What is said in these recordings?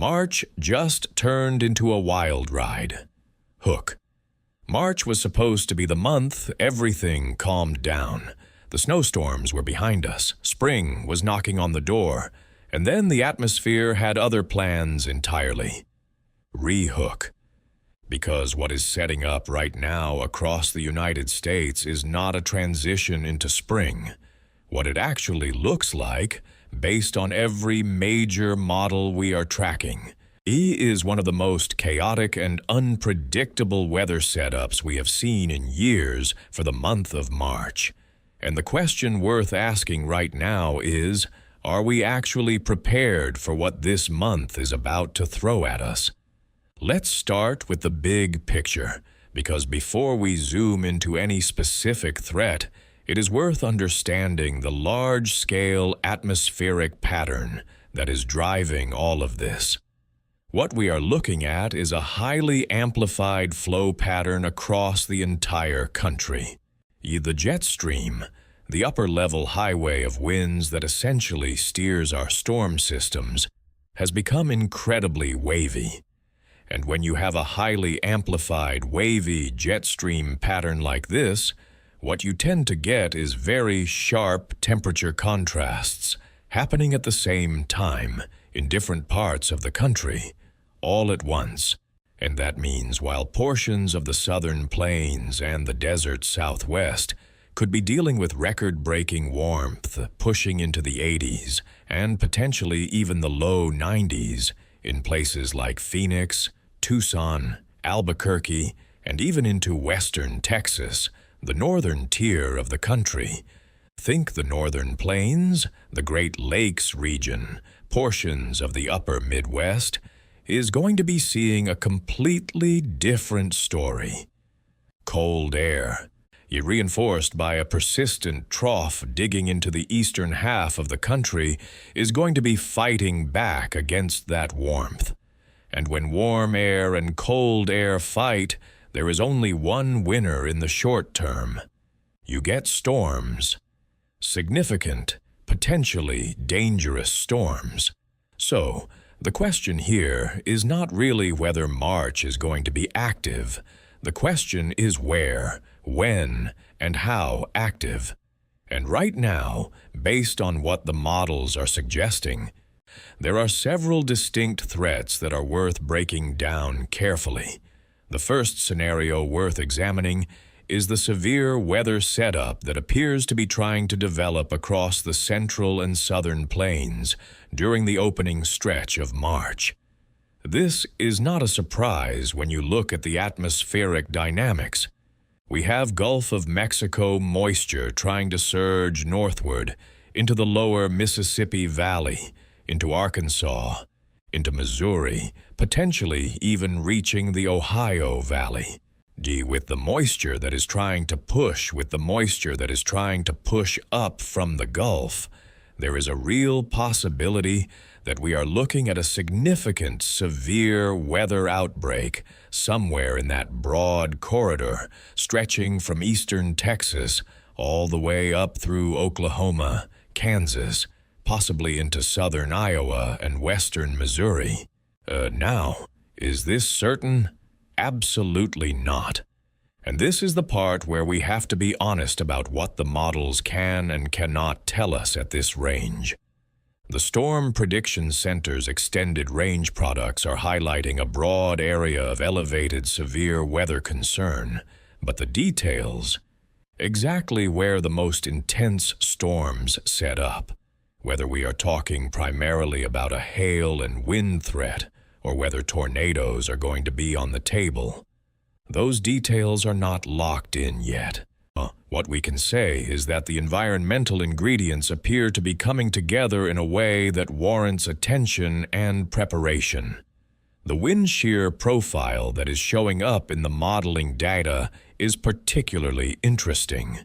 March just turned into a wild ride. Hook. March was supposed to be the month everything calmed down. The snowstorms were behind us, spring was knocking on the door, and then the atmosphere had other plans entirely. Re-hook. Because what is setting up right now across the United States is not a transition into spring. What it actually looks like, based on every major model we are tracking, is one of the most chaotic and unpredictable weather setups we have seen in years for the month of March. And the question worth asking right now is, are we actually prepared for what this month is about to throw at us? Let's start with the big picture, because before we zoom into any specific threat, it is worth understanding the large-scale atmospheric pattern that is driving all of this. What we are looking at is a highly amplified flow pattern across the entire country. The jet stream, the upper-level highway of winds that essentially steers our storm systems, has become incredibly wavy. And when you have a highly amplified, wavy jet stream pattern like this, what you tend to get is very sharp temperature contrasts happening at the same time in different parts of the country, all at once. And that means while portions of the southern plains and the desert southwest could be dealing with record-breaking warmth pushing into the 80s and potentially even the low 90s in places like Phoenix, Tucson, Albuquerque, and even into western Texas, the northern tier of the country. Think the northern plains, the Great Lakes region, portions of the upper Midwest, is going to be seeing a completely different story. Cold air, reinforced by a persistent trough digging into the eastern half of the country, is going to be fighting back against that warmth. And when warm air and cold air fight, there is only one winner in the short term. You get storms. Significant, potentially dangerous storms. So, the question here is not really whether March is going to be active. The question is where, when, and how active. And right now, based on what the models are suggesting, there are several distinct threats that are worth breaking down carefully. The first scenario worth examining is the severe weather setup that appears to be trying to develop across the central and southern plains during the opening stretch of March. This is not a surprise when you look at the atmospheric dynamics. We have Gulf of Mexico moisture trying to surge northward into the lower Mississippi Valley, into Arkansas, into Missouri, potentially even reaching the Ohio Valley. With the moisture that is trying to push up from the Gulf, there is a real possibility that we are looking at a significant, severe weather outbreak somewhere in that broad corridor stretching from eastern Texas all the way up through Oklahoma, Kansas, possibly into southern Iowa and western Missouri. Now, is this certain? Absolutely not. And this is the part where we have to be honest about what the models can and cannot tell us at this range. The Storm Prediction Center's extended range products are highlighting a broad area of elevated severe weather concern, but the details, exactly where the most intense storms set up, whether we are talking primarily about a hail and wind threat or whether tornadoes are going to be on the table, those details are not locked in yet. What we can say is that the environmental ingredients appear to be coming together in a way that warrants attention and preparation. The wind shear profile that is showing up in the modeling data is particularly interesting.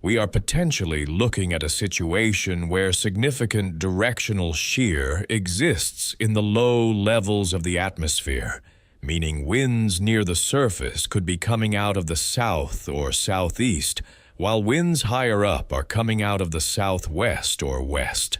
We are potentially looking at a situation where significant directional shear exists in the low levels of the atmosphere, meaning winds near the surface could be coming out of the south or southeast, while winds higher up are coming out of the southwest or west.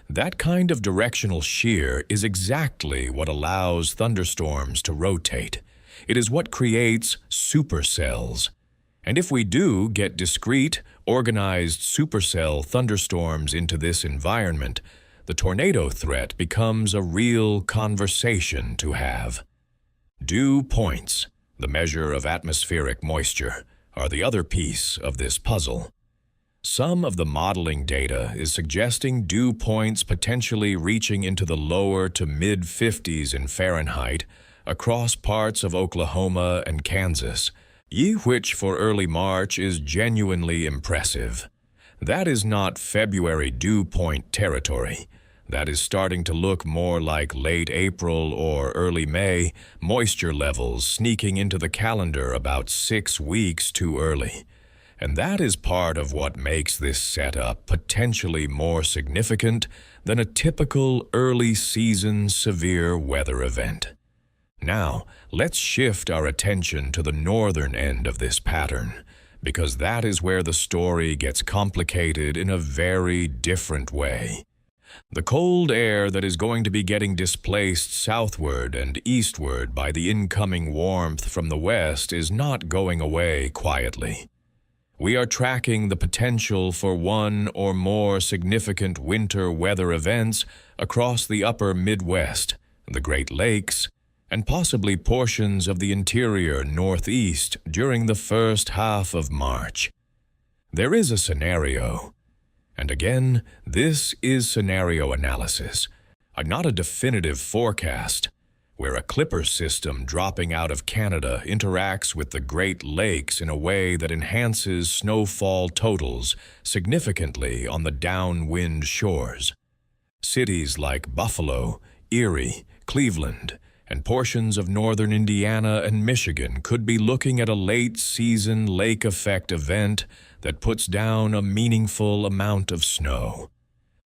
That kind of directional shear is exactly what allows thunderstorms to rotate. It is what creates supercells. And if we do get discrete, organized supercell thunderstorms into this environment, the tornado threat becomes a real conversation to have. Dew points, the measure of atmospheric moisture, are the other piece of this puzzle. Some of the modeling data is suggesting dew points potentially reaching into the lower to mid-50s in Fahrenheit across parts of Oklahoma and Kansas, which for early March is genuinely impressive. That is not February dew point territory. That is starting to look more like late April or early May, moisture levels sneaking into the calendar about 6 weeks too early. And that is part of what makes this setup potentially more significant than a typical early season severe weather event. Now, let's shift our attention to the northern end of this pattern, because that is where the story gets complicated in a very different way. The cold air that is going to be getting displaced southward and eastward by the incoming warmth from the west is not going away quietly. We are tracking the potential for one or more significant winter weather events across the upper Midwest, the Great Lakes, and possibly portions of the interior Northeast during the first half of March. There is a scenario, and again, this is scenario analysis, not a definitive forecast, where a clipper system dropping out of Canada interacts with the Great Lakes in a way that enhances snowfall totals significantly on the downwind shores. Cities like Buffalo, Erie, Cleveland, and portions of northern Indiana and Michigan could be looking at a late-season lake effect event that puts down a meaningful amount of snow.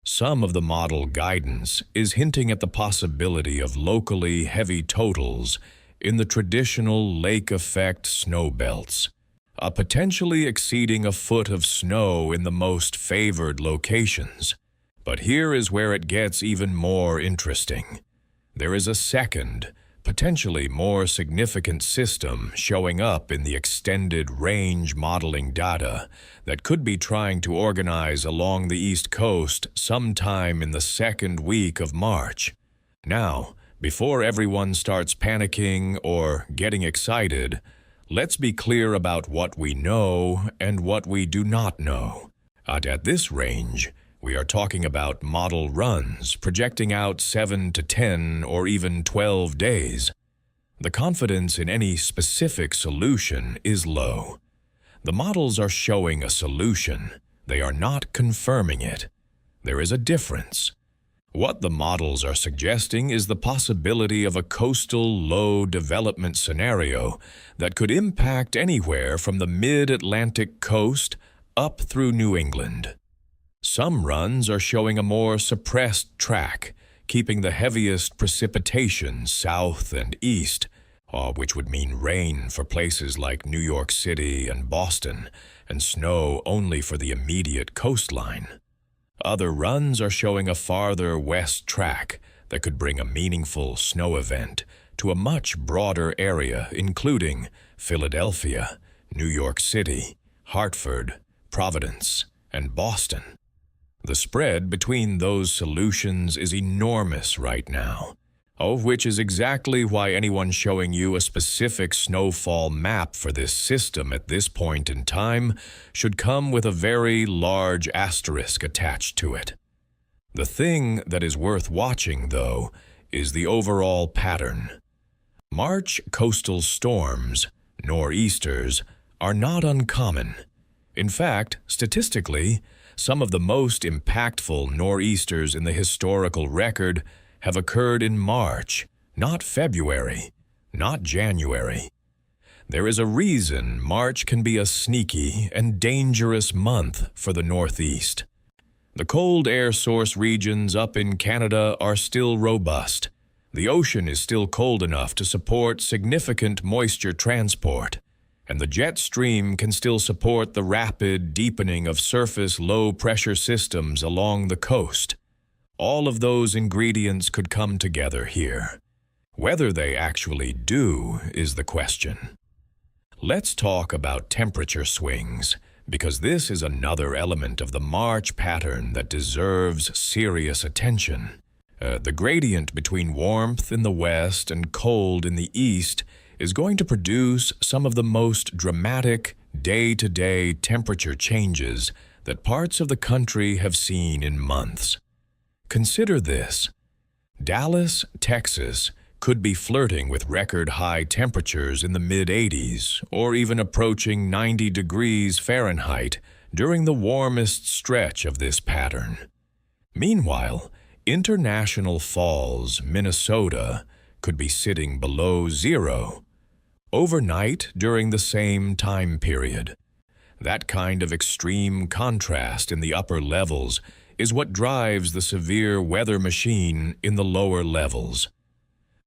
Some of the model guidance is hinting at the possibility of locally heavy totals in the traditional lake effect snow belts, potentially exceeding a foot of snow in the most favored locations. But here is where it gets even more interesting. There is a second, potentially more significant system showing up in the extended range modeling data that could be trying to organize along the East Coast sometime in the second week of March. Now, before everyone starts panicking or getting excited, let's be clear about what we know and what we do not know. At this range, we are talking about model runs projecting out 7 to 10 or even 12 days. The confidence in any specific solution is low. The models are showing a solution. They are not confirming it. There is a difference. What the models are suggesting is the possibility of a coastal low development scenario that could impact anywhere from the mid-Atlantic coast up through New England. Some runs are showing a more suppressed track, keeping the heaviest precipitation south and east, which would mean rain for places like New York City and Boston, and snow only for the immediate coastline. Other runs are showing a farther west track that could bring a meaningful snow event to a much broader area, including Philadelphia, New York City, Hartford, Providence, and Boston. The spread between those solutions is enormous right now, which is exactly why anyone showing you a specific snowfall map for this system at this point in time should come with a very large asterisk attached to it. The thing that is worth watching, though, is the overall pattern. March coastal storms, nor'easters, are not uncommon. In fact, statistically, some of the most impactful nor'easters in the historical record have occurred in March, not February, not January. There is a reason March can be a sneaky and dangerous month for the Northeast. The cold air source regions up in Canada are still robust. The ocean is still cold enough to support significant moisture transport, and the jet stream can still support the rapid deepening of surface low-pressure systems along the coast. All of those ingredients could come together here. Whether they actually do is the question. Let's talk about temperature swings, because this is another element of the March pattern that deserves serious attention. The gradient between warmth in the west and cold in the east is going to produce some of the most dramatic day-to-day temperature changes that parts of the country have seen in months. Consider this. Dallas, Texas, could be flirting with record-high temperatures in the mid-80s or even approaching 90 degrees Fahrenheit during the warmest stretch of this pattern. Meanwhile, International Falls, Minnesota, could be sitting below zero overnight during the same time period. That kind of extreme contrast in the upper levels is what drives the severe weather machine in the lower levels.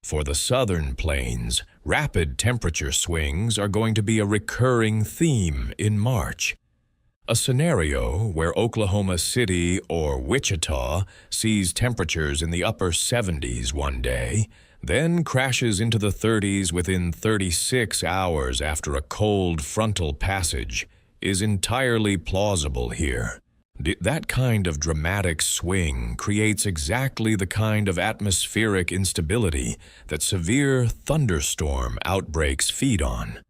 For the southern plains, rapid temperature swings are going to be a recurring theme in March. A scenario where Oklahoma City or Wichita sees temperatures in the upper 70s one day, then crashes into the 30s within 36 hours after a cold frontal passage, is entirely plausible here. That kind of dramatic swing creates exactly the kind of atmospheric instability that severe thunderstorm outbreaks feed on.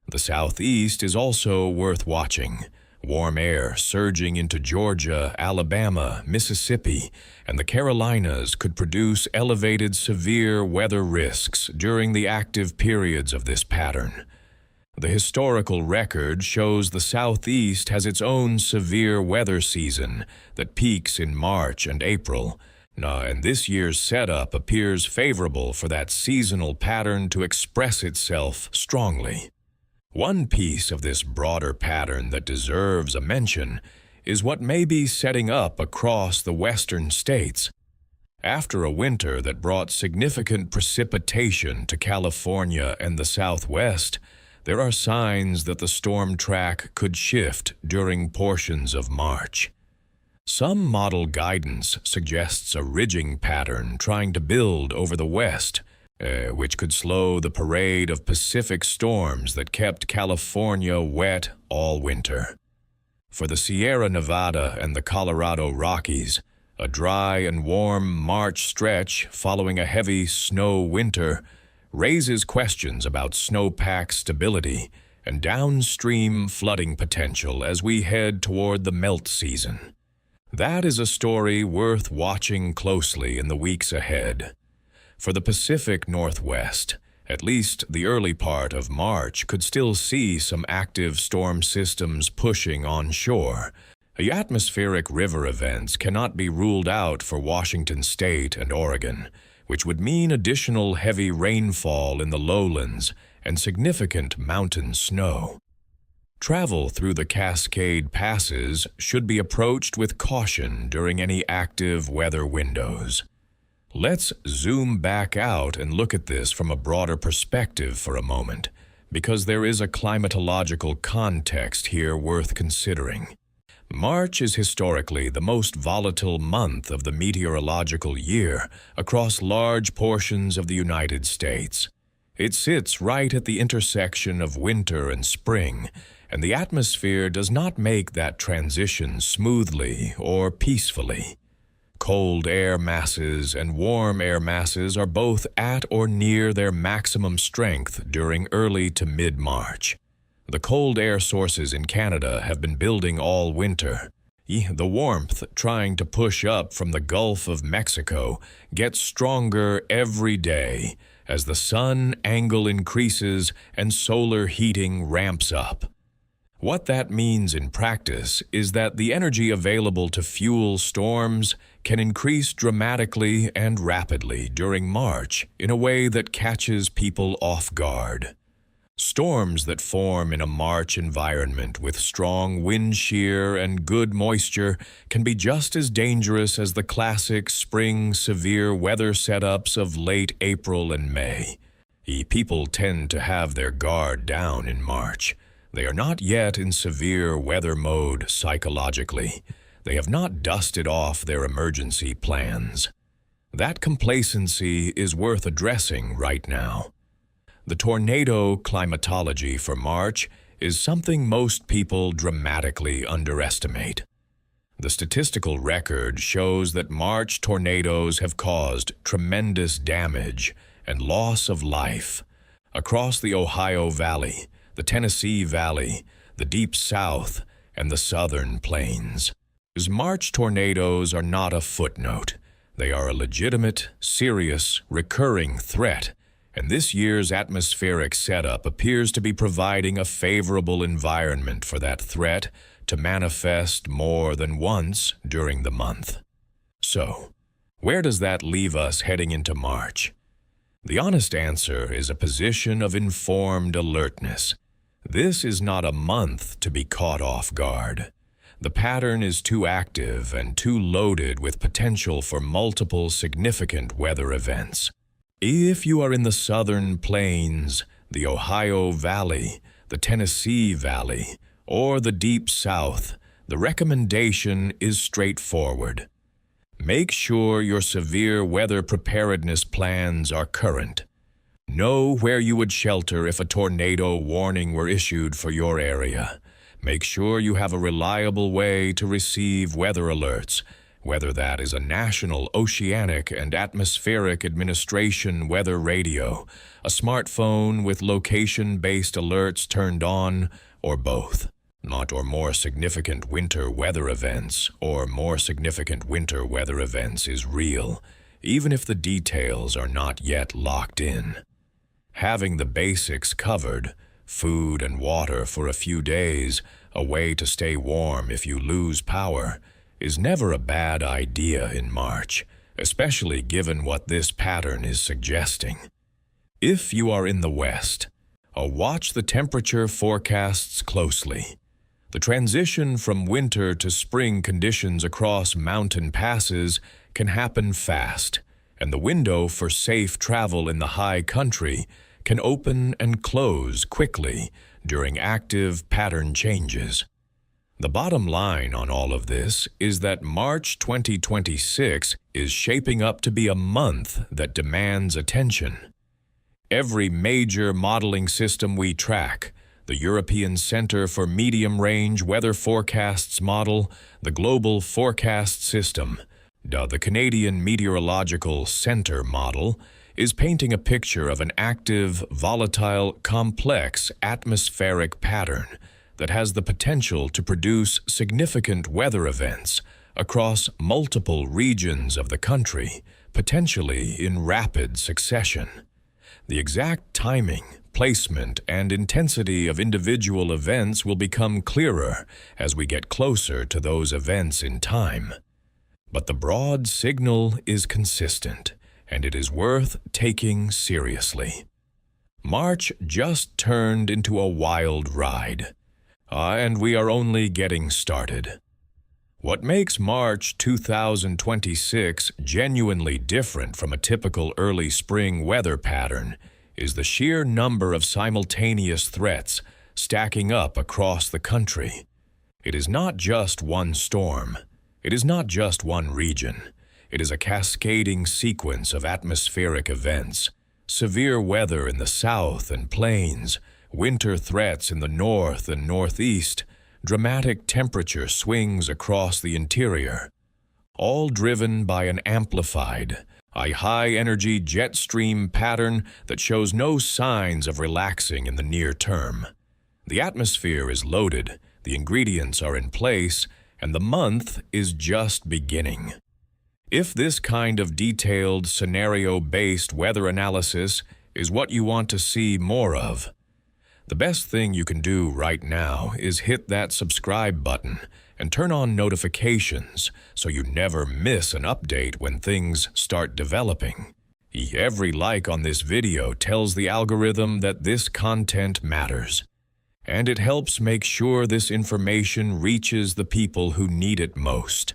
The southeast is also worth watching. Warm air surging into Georgia, Alabama, Mississippi, and the Carolinas could produce elevated severe weather risks during the active periods of this pattern. The historical record shows the Southeast has its own severe weather season that peaks in March and April, and this year's setup appears favorable for that seasonal pattern to express itself strongly. One piece of this broader pattern that deserves a mention is what may be setting up across the western states. After a winter that brought significant precipitation to California and the Southwest, there are signs that the storm track could shift during portions of March. Some model guidance suggests a ridging pattern trying to build over the west, which could slow the parade of Pacific storms that kept California wet all winter. For the Sierra Nevada and the Colorado Rockies, a dry and warm March stretch following a heavy snow winter raises questions about snowpack stability and downstream flooding potential as we head toward the melt season. That is a story worth watching closely in the weeks ahead. For the Pacific Northwest, at least the early part of March could still see some active storm systems pushing onshore. The atmospheric river events cannot be ruled out for Washington State and Oregon, which would mean additional heavy rainfall in the lowlands and significant mountain snow. Travel through the Cascade Passes should be approached with caution during any active weather windows. Let's zoom back out and look at this from a broader perspective for a moment, because there is a climatological context here worth considering. March is historically the most volatile month of the meteorological year across large portions of the United States. It sits right at the intersection of winter and spring, and the atmosphere does not make that transition smoothly or peacefully. Cold air masses and warm air masses are both at or near their maximum strength during early to mid-March. The cold air sources in Canada have been building all winter. The warmth trying to push up from the Gulf of Mexico gets stronger every day as the sun angle increases and solar heating ramps up. What that means in practice is that the energy available to fuel storms can increase dramatically and rapidly during March in a way that catches people off guard. Storms that form in a March environment with strong wind shear and good moisture can be just as dangerous as the classic spring severe weather setups of late April and May. People tend to have their guard down in March. They are not yet in severe weather mode psychologically. They have not dusted off their emergency plans. That complacency is worth addressing right now. The tornado climatology for March is something most people dramatically underestimate. The statistical record shows that March tornadoes have caused tremendous damage and loss of life across the Ohio Valley, the Tennessee Valley, the Deep South, and the Southern Plains. March tornadoes are not a footnote. They are a legitimate, serious, recurring threat, and this year's atmospheric setup appears to be providing a favorable environment for that threat to manifest more than once during the month. So, where does that leave us heading into March? The honest answer is a position of informed alertness. This is not a month to be caught off guard. The pattern is too active and too loaded with potential for multiple significant weather events. If you are in the Southern Plains, the Ohio Valley, the Tennessee Valley, or the Deep South, the recommendation is straightforward. Make sure your severe weather preparedness plans are current. Know where you would shelter if a tornado warning were issued for your area. Make sure you have a reliable way to receive weather alerts, whether that is a National Oceanic and Atmospheric Administration weather radio, a smartphone with location-based alerts turned on, or both. Not or more significant winter weather events or more significant winter weather events is real, even if the details are not yet locked in. Having the basics covered, food and water for a few days, a way to stay warm if you lose power, is never a bad idea in March, especially given what this pattern is suggesting. If you are in the West, watch the temperature forecasts closely. The transition from winter to spring conditions across mountain passes can happen fast, and the window for safe travel in the high country can open and close quickly during active pattern changes. The bottom line on all of this is that March 2026 is shaping up to be a month that demands attention. Every major modeling system we track, the European Center for Medium-Range Weather Forecasts model, the Global Forecast System, the Canadian Meteorological Center model, is painting a picture of an active, volatile, complex atmospheric pattern that has the potential to produce significant weather events across multiple regions of the country, potentially in rapid succession. The exact timing, placement, and intensity of individual events will become clearer as we get closer to those events in time. But the broad signal is consistent, and it is worth taking seriously. March just turned into a wild ride, and we are only getting started. What makes March 2026 genuinely different from a typical early spring weather pattern is the sheer number of simultaneous threats stacking up across the country. It is not just one storm. It is not just one region. It is a cascading sequence of atmospheric events, severe weather in the south and plains, winter threats in the north and northeast, dramatic temperature swings across the interior, all driven by an amplified, a high-energy jet stream pattern that shows no signs of relaxing in the near term. The atmosphere is loaded, the ingredients are in place, and the month is just beginning. If this kind of detailed, scenario-based weather analysis is what you want to see more of, the best thing you can do right now is hit that subscribe button and turn on notifications so you never miss an update when things start developing. Every like on this video tells the algorithm that this content matters, and it helps make sure this information reaches the people who need it most.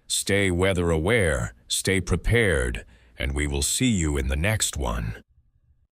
Stay weather aware, stay prepared, and we will see you in the next one.